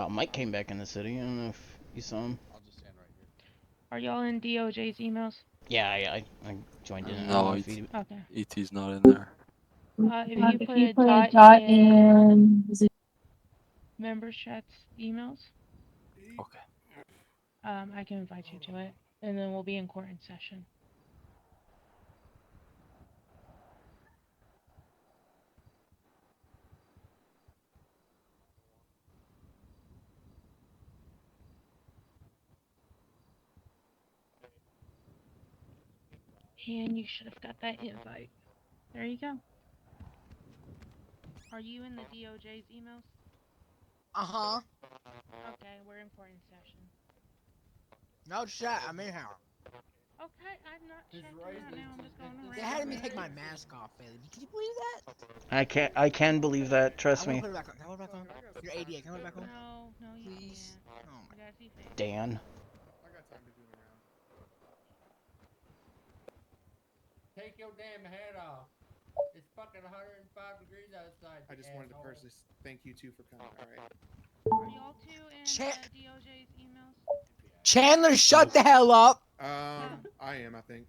Mike came back in the city. I don't know if you saw him. I'll just stand right here. Are y'all in DOJ's emails? Yeah, I joined in. I don't know No, if he. Okay. ET's not in there. If you put a dot in members chat's emails, Okay. I can invite you to it, and then we'll be in court in session. And you should have got that invite. There you go. Are you in the DOJ's emails? Uh-huh. Okay, we're in court in session. No chat, I'm in here. Okay, I'm not checking that now. I'm just going around. They had me take my mask off, Bailey. Can you believe that? I can believe that. Trust I me. want to put it back on. Can I put it back on? You're 88. Can I put it back on? No, you Please. can't. Oh my. You gotta see face. Dan. I got time to do it around. Take your damn hat off. It's fucking 105 degrees outside. I just wanted to personally thank you two for coming. All right. Are y'all two in DOJ's emails? Chandler, shut the hell up. I am. I think.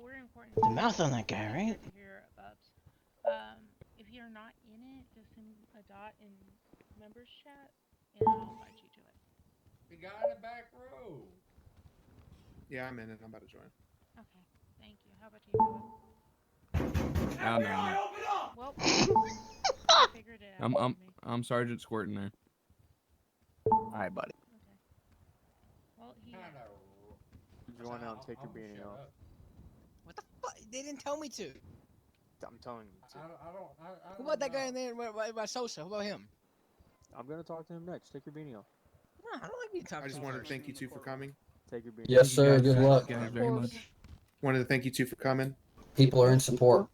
We're in court. The mouth on that guy, right? If you're not in it, just send a dot in members chat, and I'll invite you to it. The guy in the back row. Yeah, I'm in it. I'm about to join. Okay, thank you. How about you do it? Well, I figured it out. I'm Sergeant Squirtin there. All right, buddy. Okay. Well, he. Join out and take your beanie off. What the fuck? They didn't tell me to. I'm telling you. What about that guy in there? What about Sosa? What about him? I'm gonna talk to him next. Take your beanie off. No, I don't like being talked to. I just wanted to thank you two for coming. Take your beanie. Yes, sir. Good luck. Thank you guys very much. Wanted to thank you two for coming. People are in support.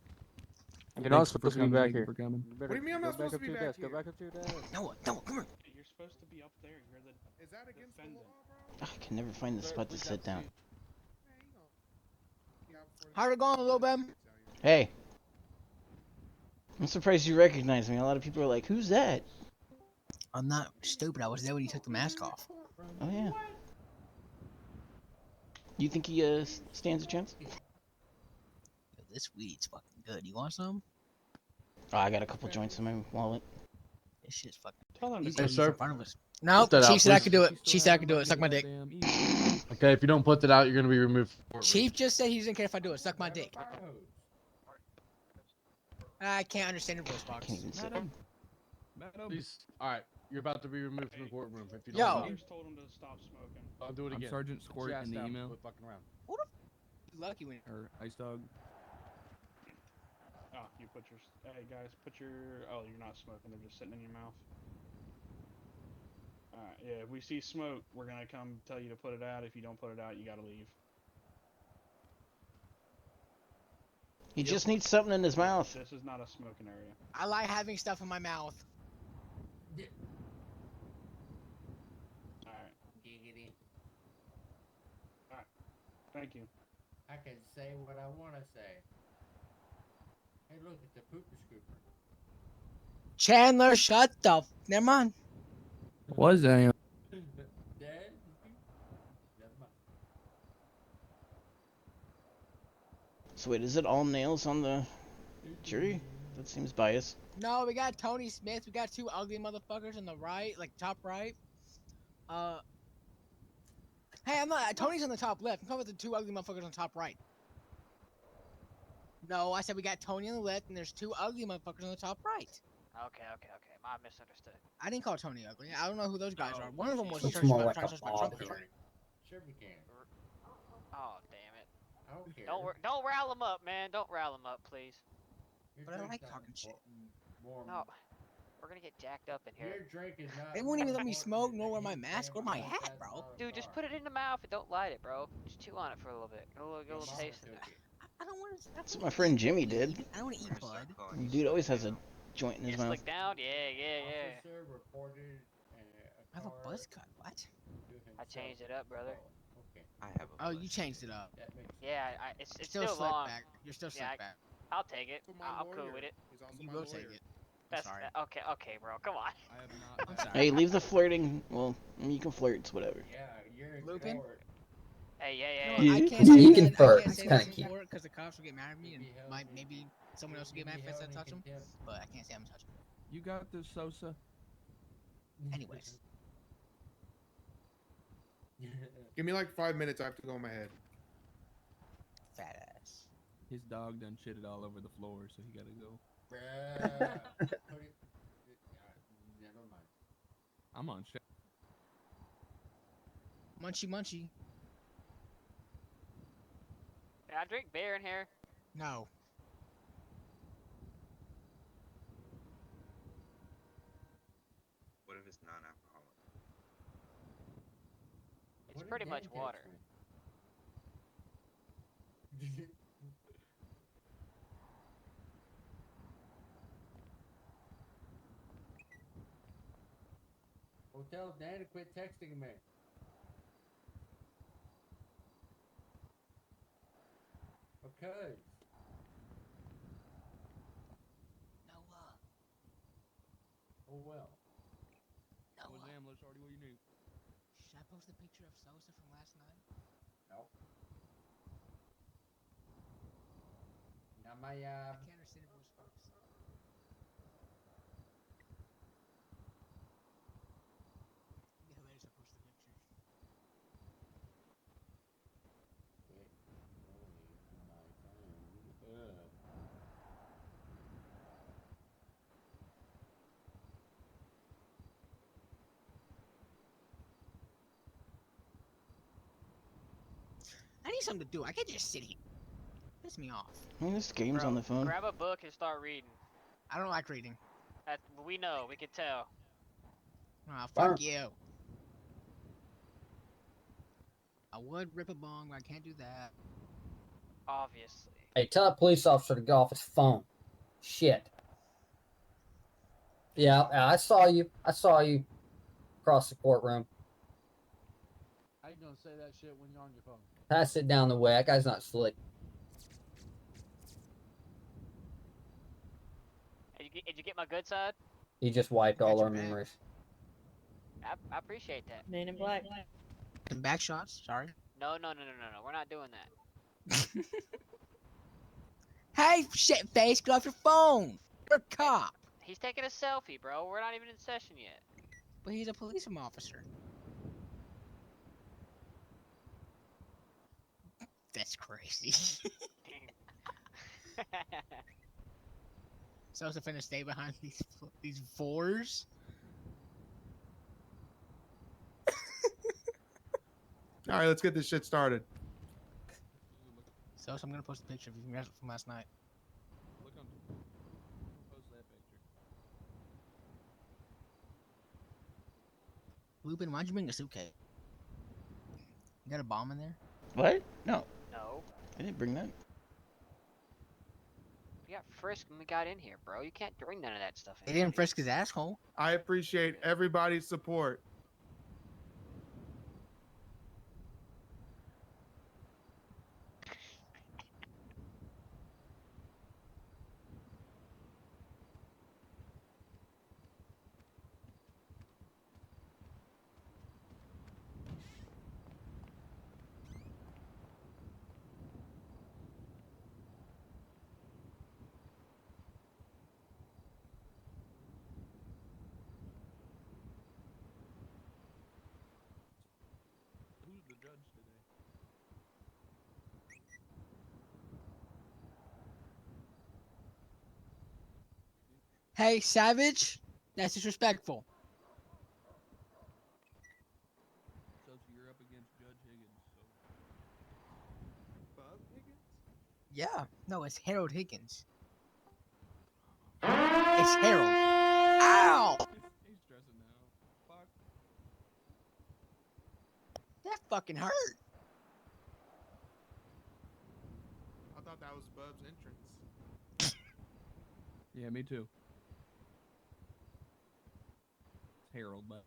You're not supposed to be back here. For coming. What do you mean I'm not supposed to be back here? Go back up to your desk. No, come here. You're supposed to be up there. You're the. Is that against the law, I bro? can never find the spot to sit down. How's it going, Lil Bem? Hey. I'm surprised you recognize me. A lot of people are like, "Who's that?" I'm not stupid. I was there when he took the mask off. Oh yeah. You think he stands a chance? This weed's fucking good. You want some? Oh, I got a couple joints in my wallet. This shit's fucking. Tell them to He's go. in sir. front of us. No, Put that Chief out, said I please. could do it. Chief said I could do it. Suck my dick. Okay, if you don't put that out, you're gonna be removed. Chief just said he doesn't care if I do it. Suck my dick. I can't understand your voice box. Can't even sit. Please. All right, you're about to be removed from the courtroom. If you Yo. don't, James told him to stop smoking. I'll do it I'm again. Sergeant Squirt in the email. Quit fucking around. Lucky when. Or Ice Dog. Oh, you put your. Hey guys, put your. Oh, you're not smoking. They're just sitting in your mouth. Alright, yeah. If we see smoke, we're gonna come tell you to put it out. If you don't put it out, you gotta leave. He just needs something in his mouth. This is not a smoking area. I like having stuff in my mouth. Alright. Giggity. Alright. Thank you. I can say what I want to say. Hey, look, it's a pooper scooper. Chandler, shut the. Never mind. Was I? Dad? Never mind. So wait, is it all nails on the jury? That seems biased. No, we got Tony Smith. We got two ugly motherfuckers on the right, like top right. Hey, I'm not. Tony's on the top left. I'm talking about the two ugly motherfuckers on top right. No, I said we got Tony on the left, and there's two ugly motherfuckers on the top right. Okay. I misunderstood. I didn't call Tony ugly. I don't know who those guys are. One of them was Looks trying more to like try a to my Trump card. Sure we can. Oh, damn it. I don't care. Don't rile them up, man. Don't rile them up, please. Your But I don't drink's like not talking shit. More, No. We're gonna get jacked up in here. Your drink is not. They won't even let me more smoke, important nor wear than my his mask or damn my mouth. hat, That's bro. not a Dude, just bar. put it in the mouth and don't light it, bro. Just chew on it for a little bit. Get a Your little mama taste of took it. it. I don't want to. That's what my friend Jimmy did. I don't want to eat bud. Dude always has a joint in his Just mouth. lick down? Yeah. Officer reported I have a buzz cut. What? I changed it up, brother. Okay. I have a. Oh, you changed it up. That makes Yeah, it's Still still slick long. back. You're still Yeah, slick back. I'll take it. For my I'm lawyer. cool with it. He's also You my will lawyer. take it. That's sorry. okay, bro. Come on. I have not. I'm had- sorry. Hey, leave the flirting. Well, you can flirt. It's whatever. Yeah, you're in Lupin? court. Hey, You know yeah, what, yeah. I Yeah. can't say You that. can I flirt, can't it's say kinda that in cute. court because the cops will get mad at me and maybe someone else will get mad if I said touch him. But I can't say I'm touching him. You got this, Sosa. Anyways, Give me like 5 minutes. I have to go in my head. fat ass. His dog done shitted all over the floor, so he gotta go. Bruh. Put it. Never mind. I'm on shit. Munchy munchy. Can I drink beer in here? No. What if it's non-alcoholic? It's What did pretty Dan much text water. me? Well, tell Dan to quit texting me. Okay. Noah. Oh well. What's Noah. Amler, shorty? What you need? Should I post a picture of Sosa from last night? No. Not my I can't understand if it was false. It'd be hilarious if I post the picture. Quit calling my phone. I need something to do. I can't just sit here. Piss me off. I mean, this game's Bro, on the phone. grab a book and start reading. I don't like reading. We know. We can tell. Aw, Fire. fuck you. I would rip a bong, but I can't do that. Obviously. Hey, tell that police officer to get off his phone. Shit. Yeah, I saw you. I saw you across the courtroom. How you gonna say that shit when you're on your phone? Pass it down the way. That guy's not slick. Did you get my good side? He just wiped all Got your our back. memories. I appreciate that. Man in black. Some back shots. Sorry. No. We're not doing that. Hey, shit face, get off your phone. You're a cop. He's taking a selfie, bro. We're not even in session yet. But he's a police officer. That's crazy. Sosa finna stay behind these fours. All right, let's get this shit started. Sosa, I'm gonna post a picture of you from last night. Look on. Post that picture. Lupin, why'd you bring a suitcase? You got a bomb in there? What? No, No. I didn't bring that. We got frisked when we got in here, bro. You can't bring none of that stuff in. They didn't frisk his asshole. I appreciate everybody's support. Who's the judge today? Hey, Savage, that's disrespectful. So you're up against Judge Higgins. So Bub Higgins? Yeah, no, it's Harold Higgins. It's Harold. Ow! he's stressing now. Fuck. That fucking hurt. I thought that was Bub's entrance. Yeah, me too. It's Harold, but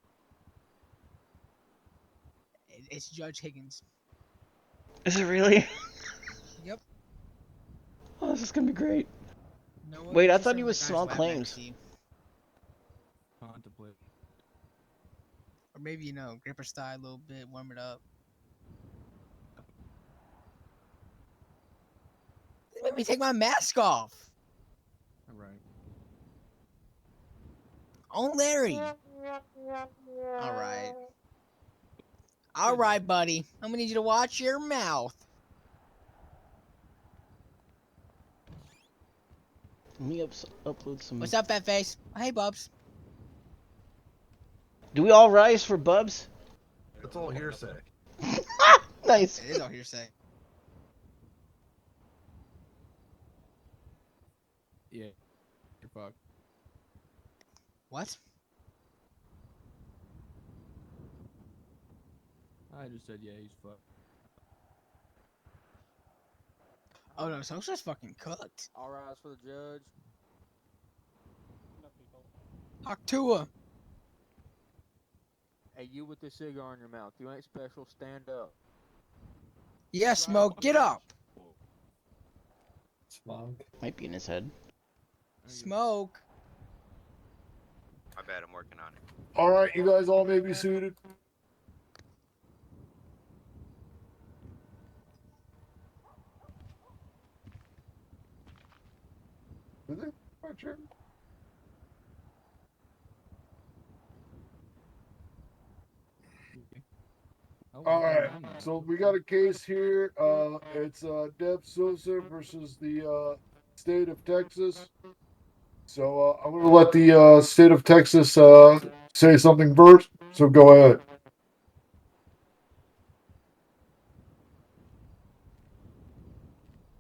It's Judge Higgins. Is it really? Yep. Oh, this is gonna be great. Noah, Wait, you I should thought send he the was guy's small lab back claims. to you. Or maybe, grip her thigh a little bit, warm it up. Let me take my mask off. All right. Oh, Larry. All right. All right, buddy. I'm gonna need you to watch your mouth. Let me upload some. What's up, fat face? Hey, Bubs. Do we all rise for Bubs? That's all hearsay. Nice. It is all hearsay. Yeah. You're fucked. What? I just said, yeah, he's fucked. Oh no, Sosa's fucking cooked. All rise for the judge. Talk to her. Hey, you with the cigar in your mouth. You ain't special. Stand up. Yeah, Smoke, get up. Smoke. Might be in his head. Smoke. My bad, I'm working on it. All right, you guys all may be seated. Is it my turn? All right, so we got a case here. It's Devin Sosa versus the state of Texas. So I'm going to let the state of Texas say something first. So go ahead.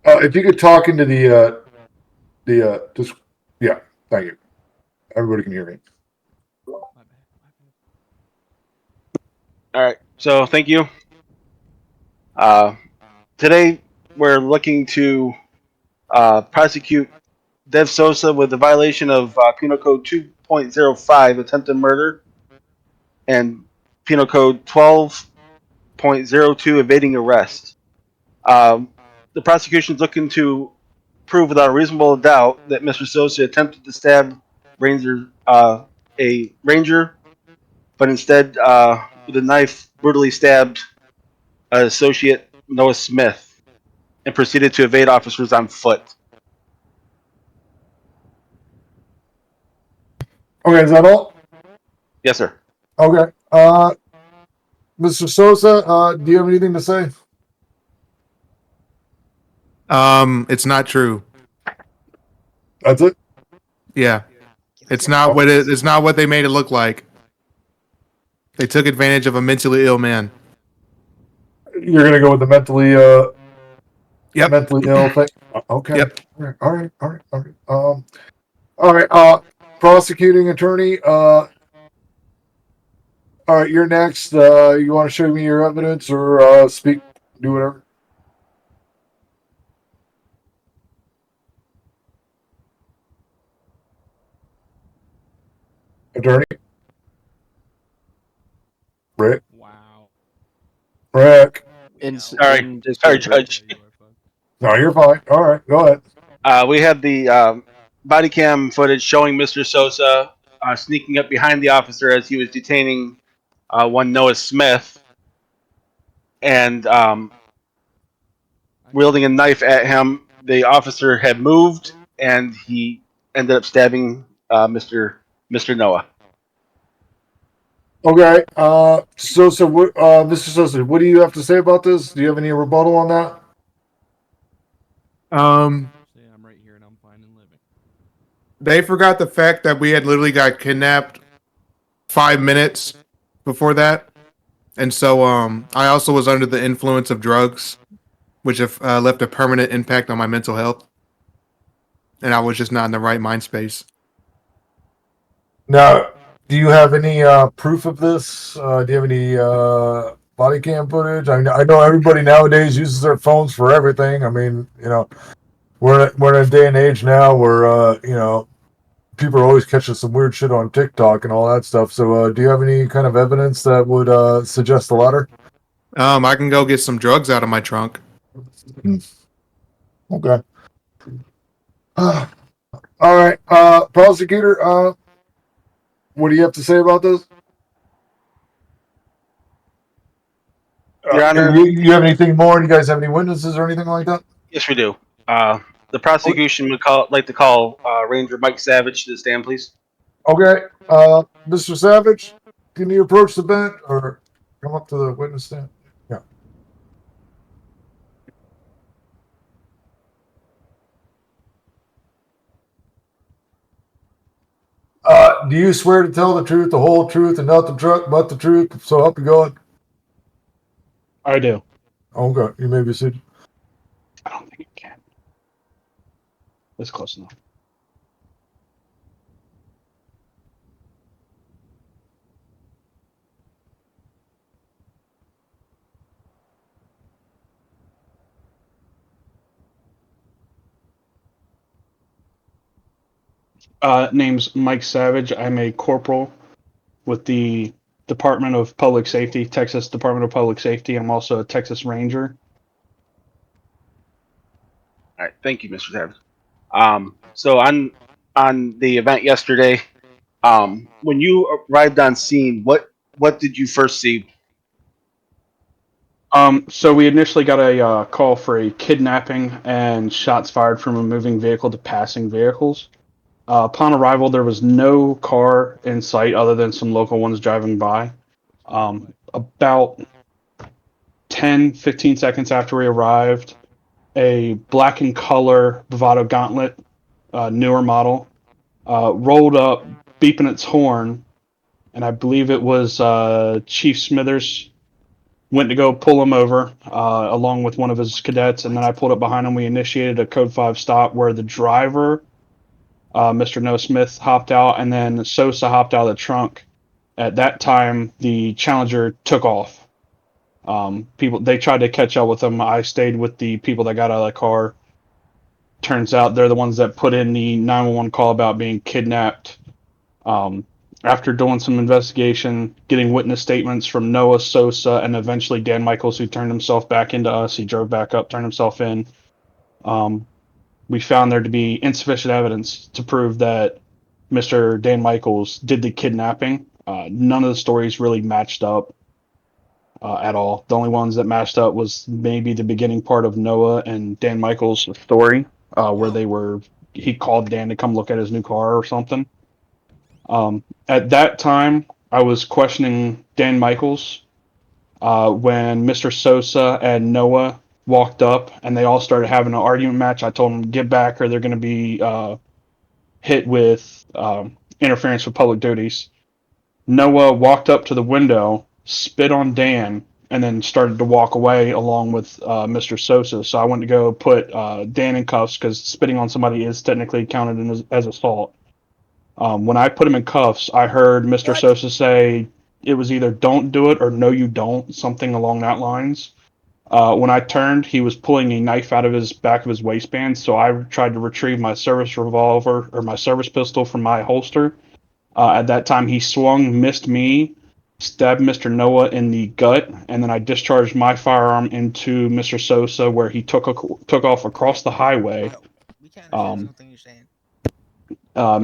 If you could talk into just yeah, thank you. Everybody can hear me. All right. So thank you. Today we're looking to prosecute Dev Sosa with the violation of Penal Code 2.05, attempted murder, and Penal Code 12.02, evading arrest. The prosecution is looking to prove without a reasonable doubt that Mr. Sosa attempted to stab a ranger, but instead, with a knife, brutally stabbed associate Noah Smith and proceeded to evade officers on foot. Okay, is that all? Yes, sir. Okay. Mr. Sosa, do you have anything to say? It's not true. That's it? Yeah. It's not it's not what they made it look like. They took advantage of a mentally ill man. You're gonna go with the mentally Yep. mentally ill thing? Okay. Yep. All right. All right. Prosecuting attorney, all right, you're next. You want to show me your evidence or speak, do whatever. Attorney? Rick? Wow. Rick? Sorry, Judge. No, you're fine. All right, go ahead. We had the body cam footage showing Mr. Sosa sneaking up behind the officer as he was detaining one Noah Smith and wielding a knife at him. The officer had moved and he ended up stabbing Mr. Noah. Okay, Sosa, Mr. Sosa, what do you have to say about this? Do you have any rebuttal on that? I'm right here and I'm fine and living. They forgot the fact that we had literally got kidnapped 5 minutes before that. And so I also was under the influence of drugs, which have left a permanent impact on my mental health. And I was just not in the right mind space. Now, do you have any proof of this? Do you have any body cam footage? I know everybody nowadays uses their phones for everything. I mean, we're in a day and age now where people are always catching some weird shit on TikTok and all that stuff. So, do you have any kind of evidence that would suggest the latter? I can go get some drugs out of my trunk. Okay. All right, prosecutor. What do you have to say about this? Your Honor. You have anything more? Do you guys have any witnesses or anything like that? Yes, we do. The prosecution would like to call Ranger Mike Savage to the stand, please. Okay. Mr. Savage, can you approach the bench or come up to the witness stand? Yeah. Do you swear to tell the truth, the whole truth, and nothing but the truth? So help you God. I do. Okay, you may be seated. I don't think it can. That's close enough. Name's Mike Savage. I'm a corporal with the Department of Public Safety, Texas Department of Public Safety. I'm also a Texas Ranger. All right, thank you, Mr. Savage. So on the event yesterday, when you arrived on scene, what did you first see? So we initially got a call for a kidnapping and shots fired from a moving vehicle to passing vehicles. Upon arrival, there was no car in sight other than some local ones driving by. About 10, 15 seconds after we arrived, a black and color Bravado Gauntlet, newer model, rolled up, beeping its horn, and I believe it was Chief Smithers. Went to go pull him over along with one of his cadets, and then I pulled up behind him. We initiated a Code 5 stop where the driver, Mr. Noah Smith, hopped out, and then Sosa hopped out of the trunk. At that time, the Challenger took off. They tried to catch up with him. I stayed with the people that got out of the car. Turns out they're the ones that put in the 911 call about being kidnapped. After doing some investigation, getting witness statements from Noah, Sosa, and eventually Dan Michaels, who turned himself back into us. He drove back up, turned himself in. We found there to be insufficient evidence to prove that Mr. Dan Michaels did the kidnapping. None of the stories really matched up at all. The only ones that matched up was maybe the beginning part of Noah and Dan Michaels' story, where he called Dan to come look at his new car or something. At that time, I was questioning Dan Michaels when Mr. Sosa and Noah walked up and they all started having an argument match. I told them, get back or they're going to be hit with interference with public duties. Noah walked up to the window, spit on Dan, and then started to walk away along with Mr. Sosa. So I went to go put Dan in cuffs because spitting on somebody is technically counted as assault. When I put him in cuffs, I heard Mr. Sosa say it was either don't do it or no you don't, something along that lines. When I turned, he was pulling a knife out of his back of his waistband, so I tried to retrieve my service revolver or my service pistol from my holster. At that time, he swung, missed me, stabbed Mr. Noah in the gut, and then I discharged my firearm into Mr. Sosa, where he took off across the highway. We can't understand something you're saying.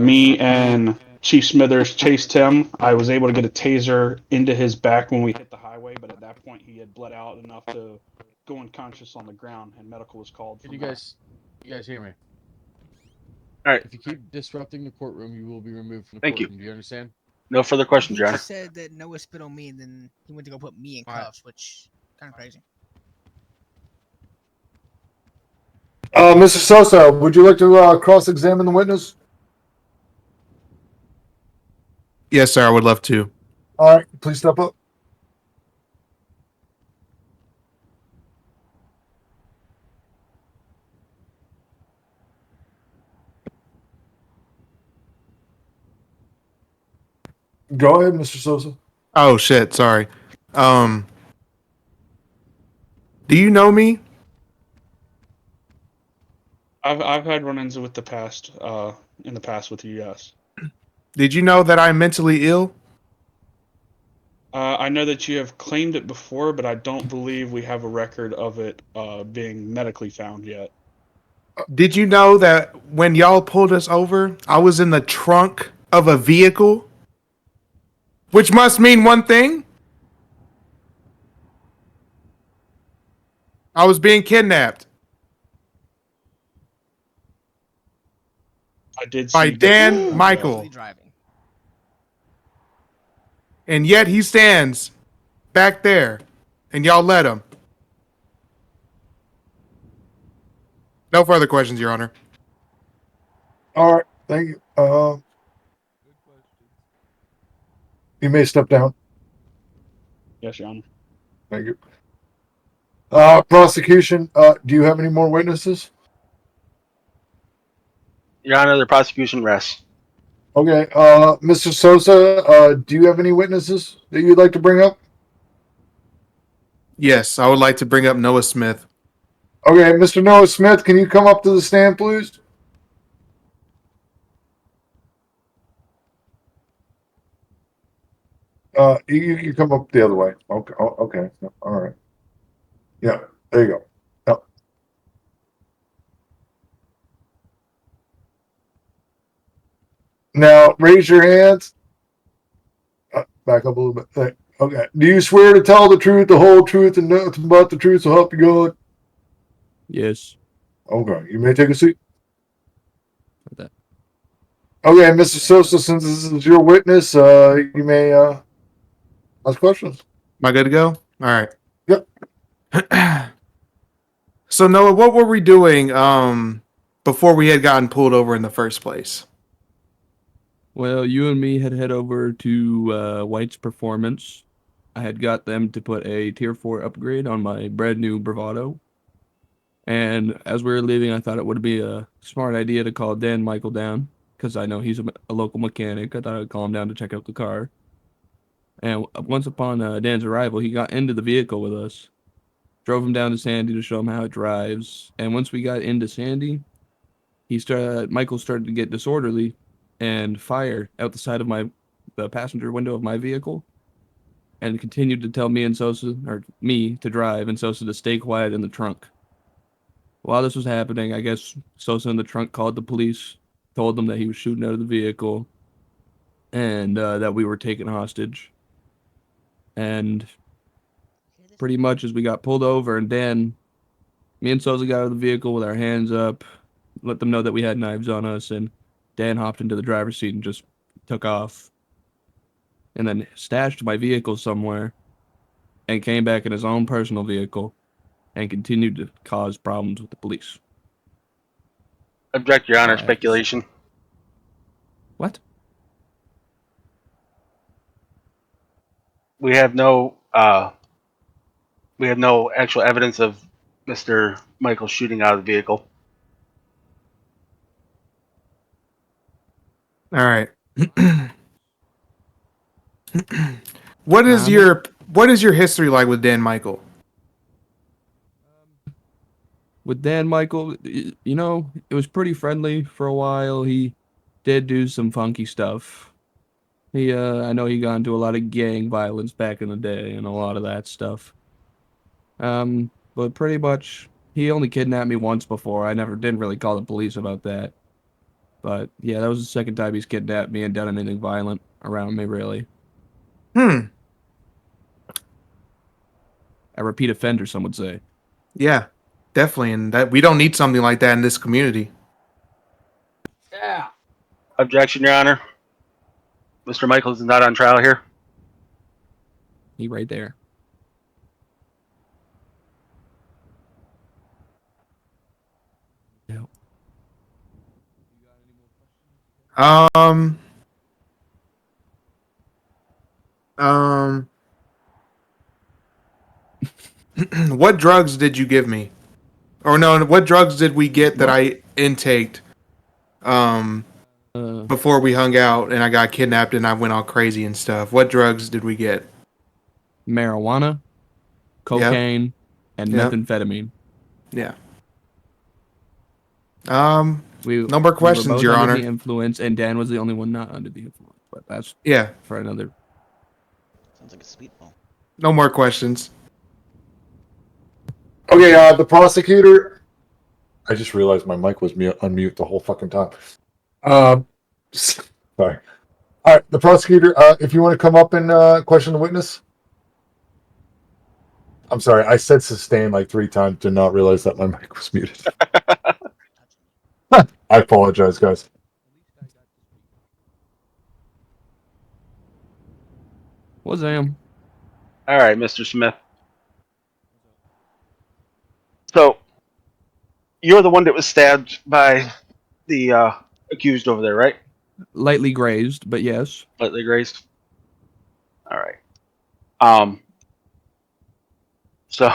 Me and Chief Smithers chased him. I was able to get a taser into his back when we hit the highway, but at that point he had bled out enough to go unconscious on the ground, and medical was called. Can you guys hear me? All right. If you keep disrupting the courtroom, you will be removed from the Thank courtroom. Do you understand? No further questions, He Your Honor. just said that Noah spit on me, and then he went to go put me in cuffs, which kind of crazy. Mr. Sosa, would you like to cross-examine the witness? Yes, sir. I would love to. All right, please step up. Go ahead, Mr. Sosa. Oh shit, sorry. Do you know me? I've had run-ins with in the past with you, yes. Did you know that I'm mentally ill? I know that you have claimed it before, but I don't believe we have a record of it being medically found yet. Did you know that when y'all pulled us over, I was in the trunk of a vehicle? Which must mean one thing. I was being kidnapped I did by see Dan that. Michael, driving. and yet he stands back there, and y'all let him. No further questions, Your Honor. All right, thank you. Good questions. You may step down. Yes, Your Honor. Thank you. Prosecution, do you have any more witnesses? Your Honor, the prosecution rests. Okay, Mr. Sosa, do you have any witnesses that you'd like to bring up? Yes, I would like to bring up Noah Smith. Okay, Mr. Noah Smith, can you come up to the stand, please? You come up the other way. Okay, okay, all right. Yeah, there you go. Yep. Now, raise your hands. Back up a little bit. Okay. Do you swear to tell the truth, the whole truth, and nothing but the truth, so help you God? Yes. Okay. You may take a seat. That. Okay, Mr. Sosa, since this is your witness, you may ask questions. Am I good to go? All right. Yep. So Noah, what were we doing before we had gotten pulled over in the first place? Well, you and me had head over to White's Performance. I had got them to put a Tier 4 upgrade on my brand new Bravado. And as we were leaving, I thought it would be a smart idea to call Dan Michael down, because I know he's a local mechanic. I thought I'd call him down to check out the car. And once upon Dan's arrival, he got into the vehicle with us, drove him down to Sandy to show him how it drives. And once we got into Sandy, Michael started to get disorderly and fire out the side of the passenger window of my vehicle, and continued to tell me and Sosa, or me, to drive, and Sosa to stay quiet in the trunk. While this was happening, I guess Sosa in the trunk called the police, told them that he was shooting out of the vehicle, and that we were taken hostage. And pretty much as we got pulled over, and me and Sosa got out of the vehicle with our hands up, let them know that we had knives on us, and Dan hopped into the driver's seat and just took off. And then stashed my vehicle somewhere, and came back in his own personal vehicle, and continued to cause problems with the police. Object, Your Honor. Speculation. What? We have no actual evidence of Mr. Michael shooting out of the vehicle. All right. What is your history like with Dan Michael? With Dan Michael, you know, it was pretty friendly for a while. He did do some funky stuff. I know he got into a lot of gang violence back in the day and a lot of that stuff. But pretty much, he only kidnapped me once before. I didn't really call the police about that. But yeah, that was the second time he's kidnapped me and done anything violent around me, really. A repeat offender, some would say. Yeah, definitely. And that we don't need something like that in this community. Yeah. Objection, Your Honor. Mr. Michaels is not on trial here. He right there. Yeah. What drugs did you give me? Or no, what drugs did we get that I intaked before we hung out and I got kidnapped and I went all crazy and stuff? What drugs did we get? Marijuana, cocaine, and Yep. methamphetamine. Yeah. No more questions, we were both Your under Honor. the influence, and Dan was the only one not under the influence. But that's for another. Sounds like a speedball. No more questions. Okay, the prosecutor. I just realized my mic was unmute the whole fucking time. Sorry. All right, the prosecutor, if you want to come up and question the witness. I'm sorry. I said sustain like 3 times. Did not realize that my mic was muted. I apologize, guys. Was Am? All right, Mr. Smith. So you're the one that was stabbed by the accused over there, right? Lightly grazed, but yes. Lightly grazed. All right. So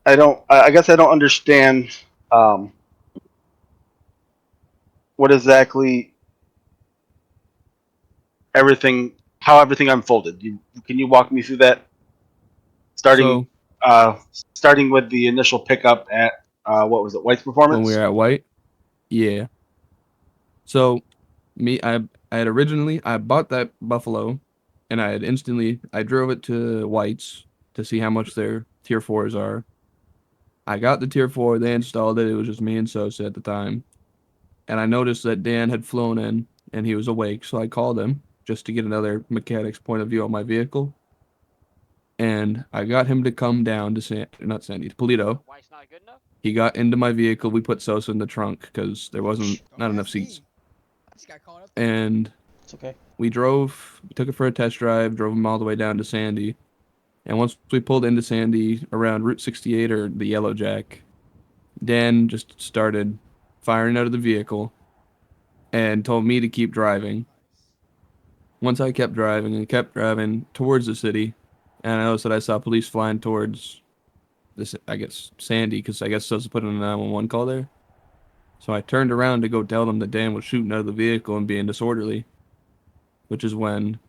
I don't. I guess I don't understand what exactly how everything unfolded. Can you walk me through that? Starting So starting with the initial pickup at what was it, White's when we Performance? were at White, yeah. So I bought that Buffalo, and I drove it to White's to see how much their tier 4s are. I got the tier 4, they installed it. It was just me and Sosa at the time, and I noticed that Dan had flown in and he was awake, so I called him just to get another mechanic's point of view on my vehicle. And I got him to come down to to Polito. Why it's not good enough? He got into my vehicle. We put Sosa in the trunk because there wasn't not enough seats. And It's okay. we took it for a test drive, drove him all the way down to Sandy. And once we pulled into Sandy around Route 68 or the Yellow Jack, Dan just started firing out of the vehicle and told me to keep driving. Once I kept driving and kept driving towards the city, and I noticed that I saw police flying towards this, I guess, Sandy, because I guess Sosa put in a 911 call there. So I turned around to go tell them that Dan was shooting out of the vehicle and being disorderly, which is when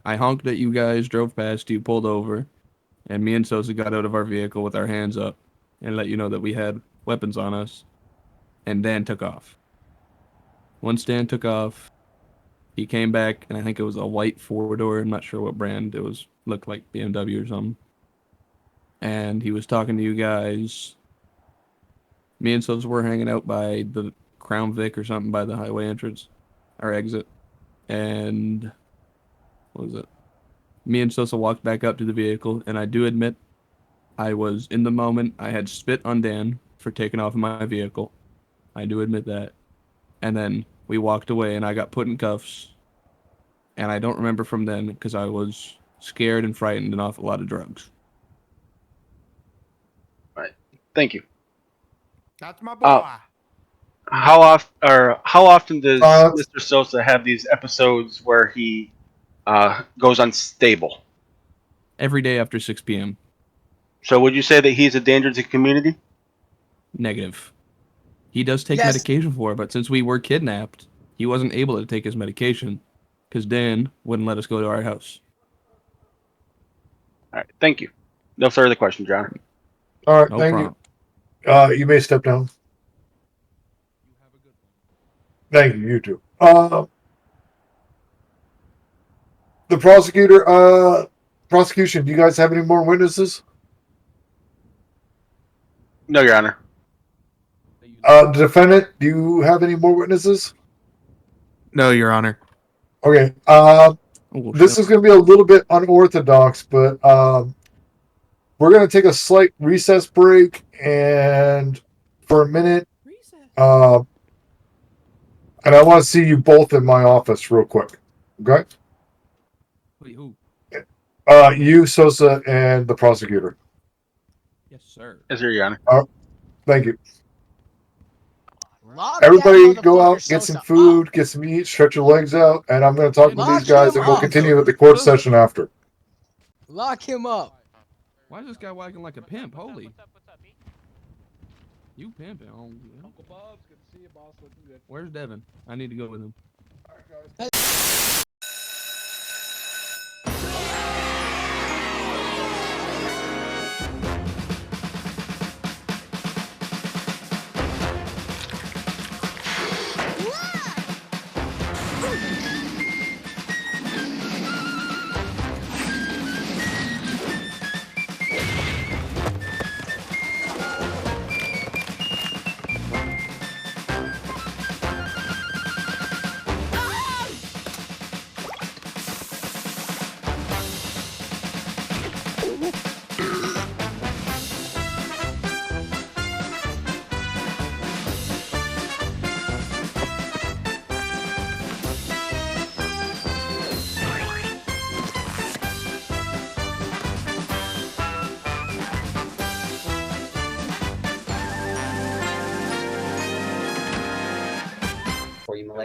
I honked at you guys, drove past you, pulled over, and me and Sosa got out of our vehicle with our hands up and let you know that we had weapons on us, and Dan took off. Once Dan took off, he came back, and I think it was a white four-door. I'm not sure what brand it was. Looked like BMW or something. And he was talking to you guys. Me and Sosa were hanging out by the Crown Vic or something by the highway entrance, our exit. And what was it? Me and Sosa walked back up to the vehicle, and I do admit I was in the moment. I had spit on Dan for taking off in my vehicle. I do admit that. And then we walked away, and I got put in cuffs. And I don't remember from then because I was scared and frightened and off a lot of drugs. Right. Thank you. That's my boy. How often does Mr. Sosa have these episodes where he goes unstable? Every day after 6 p.m. So would you say that he's a danger to the community? Negative. He does take medication for it, but since we were kidnapped, he wasn't able to take his medication because Dan wouldn't let us go to our house. All right. Thank you. No further questions, John. All right. No thank problem. you. You may step down. Thank you. You too. The prosecution. Do you guys have any more witnesses? No, Your Honor. The defendant. Do you have any more witnesses? No, Your Honor. Okay. This is going to be a little bit unorthodox, but we're going to take a slight recess break and for a minute. And I want to see you both in my office real quick. Okay? Wait, who? You, Sosa, and the prosecutor. Yes, sir. Yes, sir, Your Honor. Thank you. Lock Everybody that go out, motherfucker get some Sosa food, get some meat, stretch your legs out, and I'm going to talk with Lock these guys, him and we'll up. continue with the court session after. Lock him up. Why is this guy wagging like a pimp? Holy. You pimping. Uncle Bubs, good to see you, boss. Looking good. Where's Devin? I need to go with him.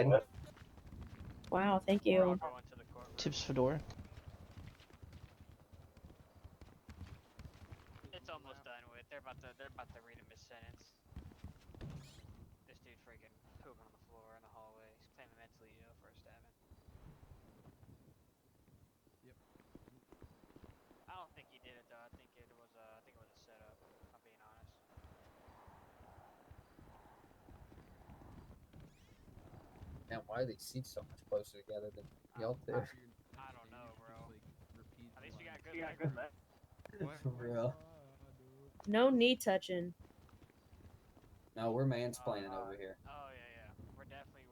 lady. Wow, thank you. Tips fedora. It's almost done with. They're about to read him his sentence. This dude freaking pooping on the floor in the hallway. He's claiming mentally ill for a stabbing. Yep. I don't think he did it though. I think it was a setup. If I'm being honest. Man, why are these seats so much closer together than y'all two? I don't know, bro. At least you got good legs. For real. No knee touching. No, we're mansplaining over here. Oh yeah. We're definitely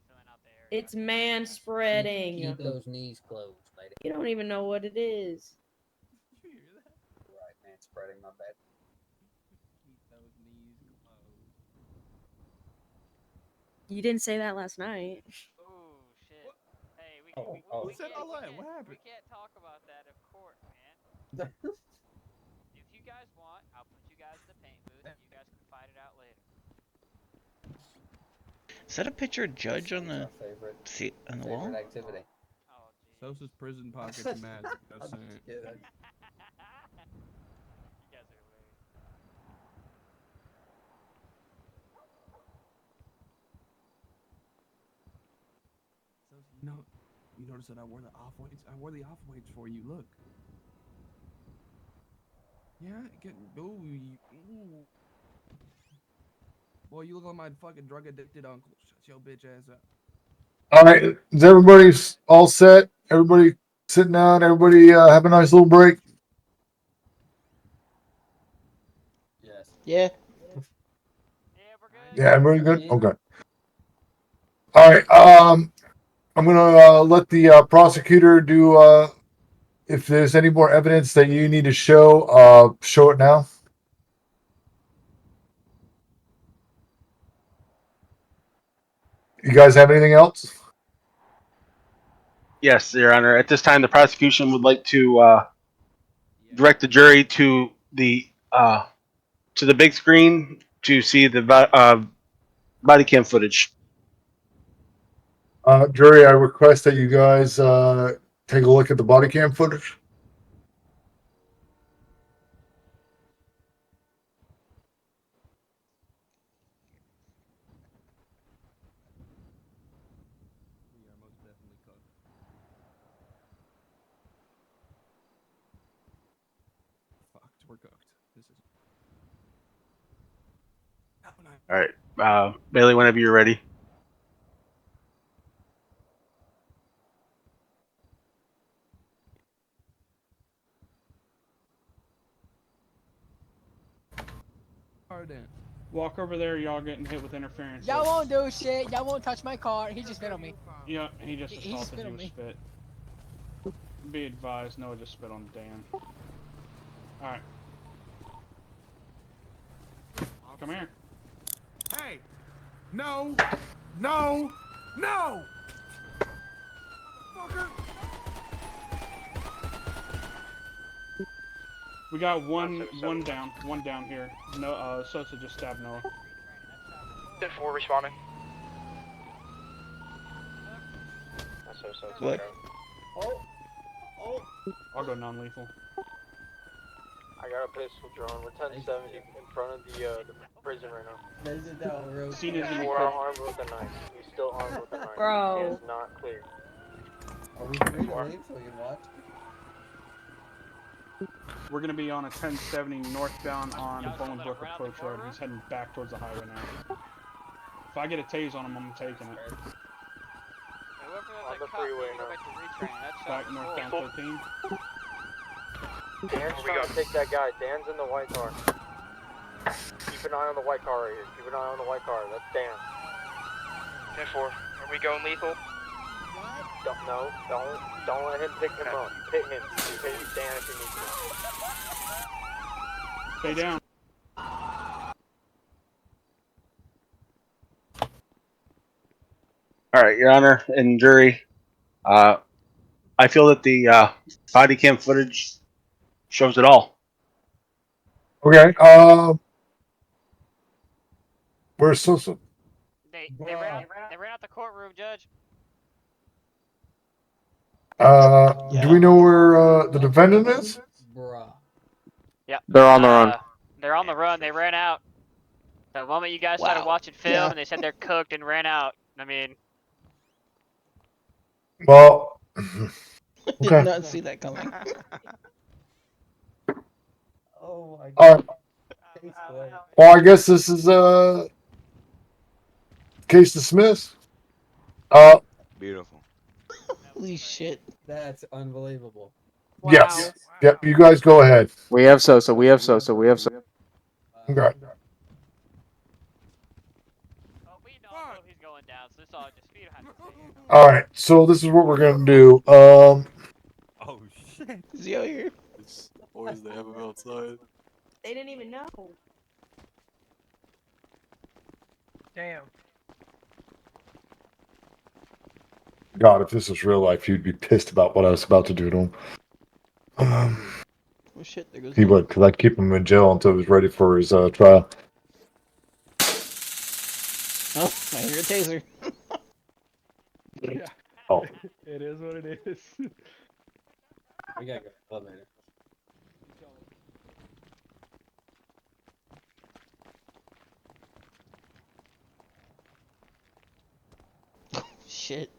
filling out the area. It's man spreading. Keep those knees closed, lady. You don't even know what it is. You hear that? Right, man spreading, my bad. Keep those knees closed. You didn't say that last night. Oh shit. What? Hey, we Who said all that? What happened? We can't talk about that in court, man. If you guys want, I'll put you guys in the paint booth and you guys can fight it out later. Is that a picture of Judge on the favorite wall? activity. Oh geez. Sosa's prison pocket's mad. That's I'm saying. just kidding. You guys are hilarious. You notice that I wore the off-whites? I wore the off-whites for you. Look. Yeah, ooh. Boy, you look like my fucking drug-addicted uncle. Shut your bitch ass up. All right, is everybody all set? Everybody sitting down? Everybody have a nice little break? Yes. Yeah. Yeah, everybody good? Okay. All right. I'm gonna let the prosecutor do. If there's any more evidence that you need to show, show it now. You guys have anything else? Yes, Your Honor. At this time, the prosecution would like to direct the jury to the big screen to see the body cam footage. Jury, I request that you guys take a look at the body cam footage. We are most definitely cooked. Fucked. We're cooked. This is. All right, Bailey, whenever you're ready. Walk over there, y'all getting hit with interference. Y'all won't do shit. Y'all won't touch my car. He just spit on me. Yeah, he just He assaulted spit you on with me. spit. Be advised, Noah just spit on Dan. Alright. Come here. Hey! No! No! No! Fucker! We got one down here. No, Sosa just stabbed Noah. 10-4 responding. That's Sosa. What? I'll go non-lethal. I got a pistol drawn. We're 1070 in front of the prison right now. Scene is in We're armed with a knife. He's still armed with a knife. Bro. He is not clear. Are we free to leave so we can watch? We're gonna be on a 1070 northbound on Bolingbrook Approach Road. He's heading back towards the highway now. If I get a tase on him, I'm taking it. On the freeway now. Back northbound 13. Dan's trying to take that guy. Dan's in the white car. Keep an eye on the white car right here. Keep an eye on the white car. That's Dan. 10-4. Are we going lethal? Don't let him pick him up. Hit him. You hit Dan if you need to. Stay down. All right, Your Honor and jury. I feel that the body cam footage shows it all. Okay. Where's Sosa? They ran out the courtroom, Judge. Do we know where the defendant is? Bruh. Yep. They're on the run. They're on the run. They ran out. The moment you guys started Wow. watching film Yeah. and they said they're cooked and ran out. I mean, Well, Did okay. not see that coming. Oh my All god. right. Well, I guess this is case dismissed. Beautiful. Holy shit. That's unbelievable. Yes. Yep. You guys go ahead. We have Sosa. We have Sosa. We have Sosa. Okay. oh, we all know he's going down, so this all just you don't have to say it. All right. So this is what we're gonna do. Oh shit. Is he out here? Boys, they have him outside. They didn't even know. Damn. God, if this was real life, you'd be pissed about what I was about to do to him. Oh shit, there goes He one. would, because I'd keep him in jail until he was ready for his trial. Oh, I hear a taser. Yeah. Oh. It is what it is. We gotta go to the elevator. Shit.